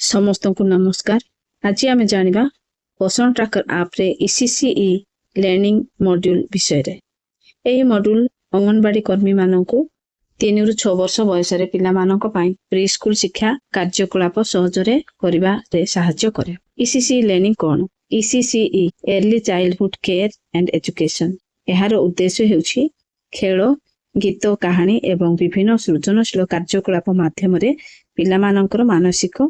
समस्त को नमस्कार। आज आम जाना पोषण ट्रैकर आप रे ECCE लर्निंग मॉड्यूल विषय रे। यही मॉड्यूल अंगनवाड़ी कर्मी मानक 3 ରୁ 6 वर्ष बयस प्री स्कूल शिक्षा कार्यकलाप सहजरे करिबा रे सहाय्य करे। ECCE लर्निंग कौन? ECCE early childhood care and education. यार उद्देश्य हेउछि खेल गीत कहानी एवं विभिन्न सृजनशील कार्यकलाप माध्यम रे पिला मानकर मानसिक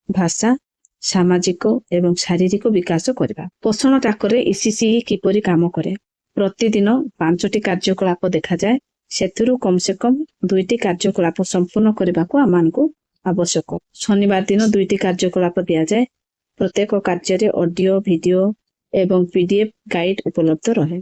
भाषा सामाजिक एवं शारीरिक विकास करबा। पोषण ट्रैकर रे ECCE किपरि काम करे? प्रतिदिन 5टी कार्यकलाप देखा जाए, सेथुरु कम से कम 2टी कार्यकलाप संपूर्ण करबा को आमानकु आवश्यक। शनिवार दिन 2टी कार्यकलाप दिया जाए। प्रत्येक कार्य रे ऑडियो वीडियो एवं PDF गाइड उपलब्ध रहे।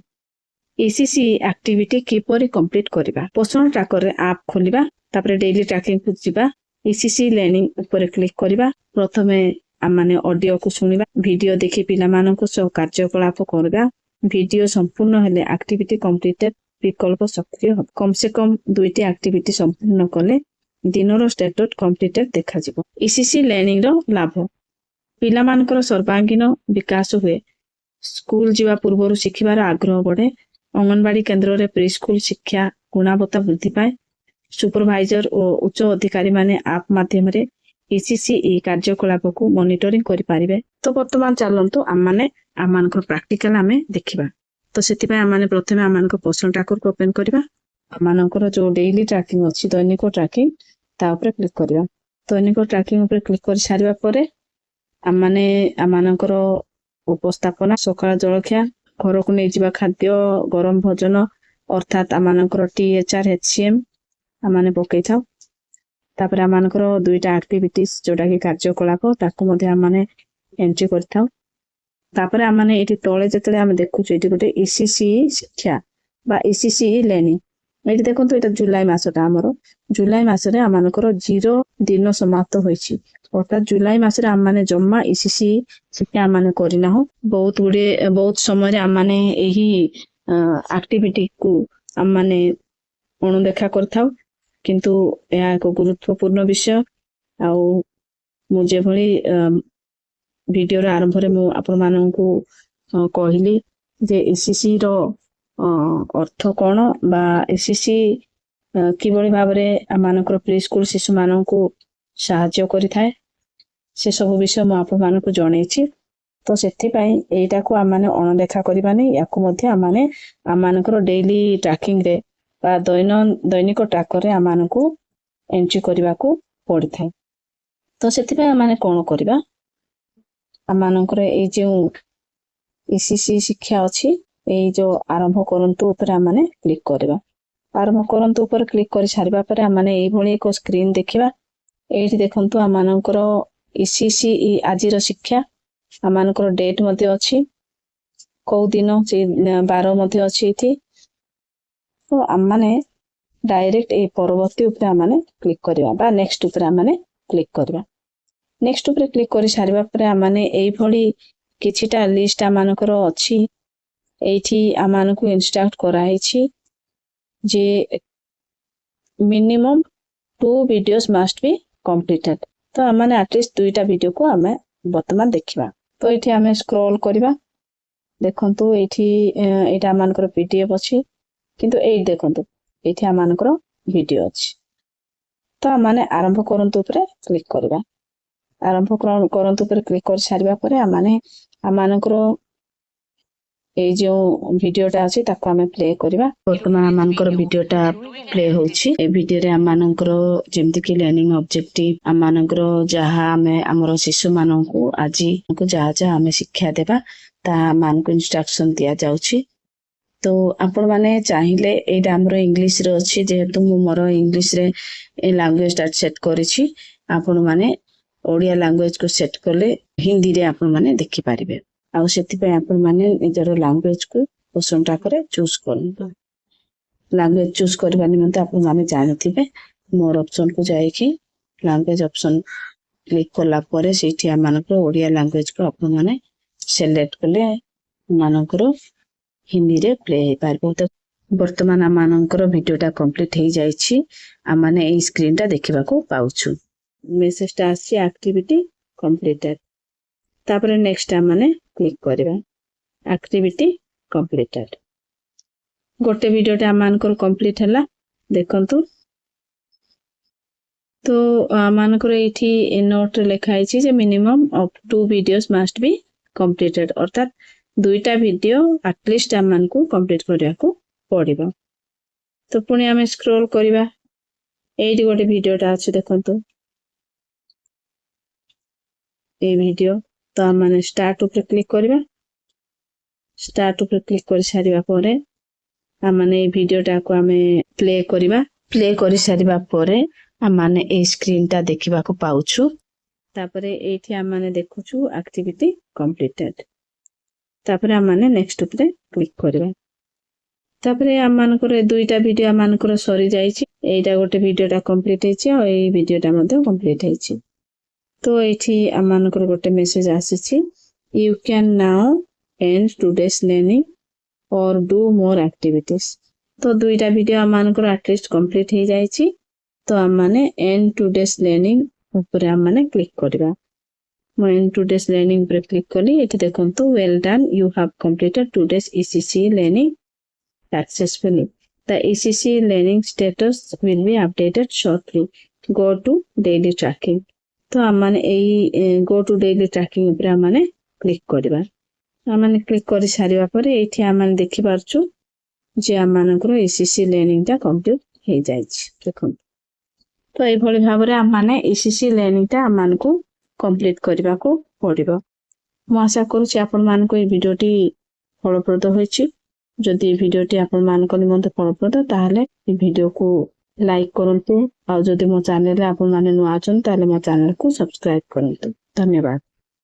ECCE एक्टिविटी किपरि कंप्लीट करबा? पोषण ट्रैकर रे ऐप खोलिबा, तापरे डेली ट्रैकिंग को जिबा, ECCE लर्निंग ऊपर क्लिक करबा। प्रथमे आमाने ऑडियो को सुनिबा, वीडियो देखि पिला माननको सह कार्यकलाप करबा। वीडियो संपूर्ण हेले एक्टिविटी कंप्लीटेड विकल्प सक्रिय हो। कम से कम 2टी एक्टिविटी संपूर्ण कले दिनर स्टेटस कंप्लीटेड देखा जिवो। ECCE लर्निंग रो लाभ: पिला मानकर सर्वांगीण विकास हुए, स्कूल जीवा पूर्वरु शिखिबार आग्रह बढ़े, अंगनवाड़ी केंद्र रे प्री स्कूल शिक्षा गुणवत्ता वृद्धि पाए, सुपरवाइजर और उच्च अधिकारी माने आप माध्यम रे ECCE कार्यकलाप को मॉनिटरिंग करि पारिबे। तो वर्तमान चलंतु आमाने आमानकर प्रैक्टिकल आमे देखिबा। तो सेति पय आमाने प्रथमे आमानकर पोषण ट्रैकर को ओपन करबा। आमानकर जो डेली ट्रैकिंग अछि दैनिक ट्रैकिंग ता ऊपर क्लिक करबा। दैनिक ट्रैकिंग ऊपर क्लिक कर सारिबा परे आमाने आमानकर उपस्थापना सकाळ जळखिया घर को नै जिबा खाद्य गरम भोजन अर्थात आमानकर THR HCM आमाने पकै थाउ। तापर आमानकर 2टा एक्टिविटीज जोडा कि कार्यकलाप ताको मध्ये आमाने एंट्री करथाउ। तापर आमाने एठी तळे जतले आमे देखुछु एठी गोटे ECCE शिक्षा बा ECCE लर्निंग। एठी देखंतु एटा जुलाई मासटा हमरो जुलाई मासरे आमानकर 0 दिन समाप्त होईछि। अर्थात जुलाई मासरे आमाने जम्मा ECCE शिक्षा आमाने करिना हो। बहुत समय रे आमाने एही एक्टिविटी को आमाने अणुदेखा करथाउ, किंतु यह एक गुरुत्वपूर्ण विषय। आउ मुझे भली वीडियो रे आरंभ रे मु आपण माननकु कहिली जे ECCE रो अर्थ कोन बा ECCE किबळी भाबरे आमानकर प्री स्कूल शिशु माननकु सहाय्य करि थाए से सब विषय मु आपण माननकु जणैछि। तो सेथि पई एटा को आमाने अणदेखा करिबानी, याकु मध्ये आमाने आमानकर डेली ट्रैकिंग रे बा दैनिक ट्रैकर रे आमानकु एंट्री करबा को पड़ी थाए। तो सेथि पई आमाने कोन करबा, आमानकर ए जो ECCE शिक्षा अछि ए जो आरंभ करंतु ऊपर आमाने क्लिक करबा। आरंभ करंतु ऊपर क्लिक कर सारिबा परे आमाने ए भली एक स्क्रीन देखिबा। एठी देखंतु आमानकर ECCE आजिर शिक्षा आमानकर डेट मध्ये अछि, को दिन से 12 मध्ये अछि इथि। तो आमाने डायरेक्ट ए परवर्ती ऊपर आमाने क्लिक करबा बा नेक्स्ट ऊपर आमाने क्लिक करबा। नेक्स्ट ऊपर क्लिक कर सारिबा परे आमाने एई भली किछिटा लिस्ट आमानकर अछि। एठी आमानकु इंस्ट्रक्ट कराइछि जे minimum 2 videos must be completed. तो आमाने एटलीस्ट 2टा वीडियो को आमे वर्तमान देखिबा। तो एठी आमे स्क्रॉल करबा। देखंतु एठी एटा आमानकर PDF अछि, किंतु एई देखंतु एठी आमानकर वीडियो अछि। तो आमाने आरंभ करंतु ऊपर क्लिक करबा। आरंभ करंतु ऊपर क्लिक कर सारिबा परे आमानकर ए जो वीडियोटा अछि ताको आमे प्ले करबा। वर्तमान आमानकर वीडियोटा प्ले होछि। ए वीडियो रे आमानकर जेमति कि लर्निंग ऑब्जेक्टिव आमानकर जहा आमे हमर शिशु माननकु आजि को जहा आमे शिक्षा देबा ता मानकु इंस्ट्रक्शन दिया जाउछि। तो आपण माने चाहिले एटा हमर इंग्लिश रे अछि, जेहेतु मु मोर इंग्लिश रे ए लैंग्वेज टा सेट करिछि। आपण माने ओडिया लैंग्वेज को सेट करले हिंदी रे आपण माने देखि पारिबे। आ सेति पे आपण माने निजर लैंग्वेज को पोषण ट्रैकर चूज करन। लैंग्वेज चूज करबा निमंते आपण माने जानिथिबे मोर ऑप्शन को जाय कि लैंग्वेज ऑप्शन क्लिक करला परे सेठी आमानकर ओडिया लैंग्वेज को आपण माने सिलेक्ट करले मानकर हिंदी रे प्ले हे पारबो। तो वर्तमान आमानकर वीडियोटा कंप्लीट हे जायछि। आमाने ए स्क्रीन टा देखिबा को पाउछु। मेसेज टा आछि एक्टिविटी completed तापरे नेक्स्ट आमने क्लिक करबा एक्टिविटी कंप्लीटेड गोटे वीडियोटा आमनकर कंप्लीट हला देखंतु तो आमनकर एठी नोट लिखा है जे minimum of 2 videos must be completed अर्थात दुईटा वीडियो एटलीस्ट आमनको कंप्लीट करिया को पड़िबो तो पुणी आमे स्क्रॉल करबा एठी गोटे वीडियोटा अछि देखंतु ए वीडियो तो आमने स्टार्ट ऊपर क्लिक करबा स्टार्ट ऊपर क्लिक कर सारिबा परे आमने ए वीडियोटा को आमे प्ले करबा प्ले करि सारिबा परे आमने ए स्क्रीनटा देखिबा को पाउछु तापरे एठी आमने देखुछु एक्टिविटी कंप्लीटेड तापरे आमने नेक्स्ट ऊपर क्लिक करबा तापरे आमनकर दुईटा वीडियो आमनकर सरी जाईछि एटा गोटे वीडियोटा कंप्लीट हेछि आ ए वीडियोटा मध्ये कंप्लीट हेछि तो एठी आमनकर गोटे मेसेज आसीछि you can now end today's learning or do more activities तो दुईटा वीडियो आमनकर एटलीस्ट कंप्लीट हे जाईछि तो आमने एंड टुडेस लर्निंग ऊपर आमने क्लिक करबा म एंड टुडेस लर्निंग ऊपर क्लिक कली एठी देखंतु well done you have completed today's ECC learning successfully the ECC learning status will be updated shortly go to daily tracking तो आमने एई गो टू डेली ट्रैकिंग ऊपर आमने क्लिक करबा आमने क्लिक कर सारिबा परे एठी आमने देखि पारछु जे आमनकर ईसीसी लर्निंग ता कंप्लीट हे जायछि देखो तो ए भली भाबरे आमने ईसीसी लर्निंग ता आमनको कंप्लीट करबा को पड़िबो म आशा करूछि आपन मानको ए वीडियोटी फलप्रद होइछि जदि ए वीडियोटी आपन मानको निमंते फलप्रद ताहले ए वीडियो को लाइक करंतु आ जदि मो चैनल रे आपन माने नुआ अछन ताहले मो चैनल को सब्सक्राइब करंतु धन्यवाद।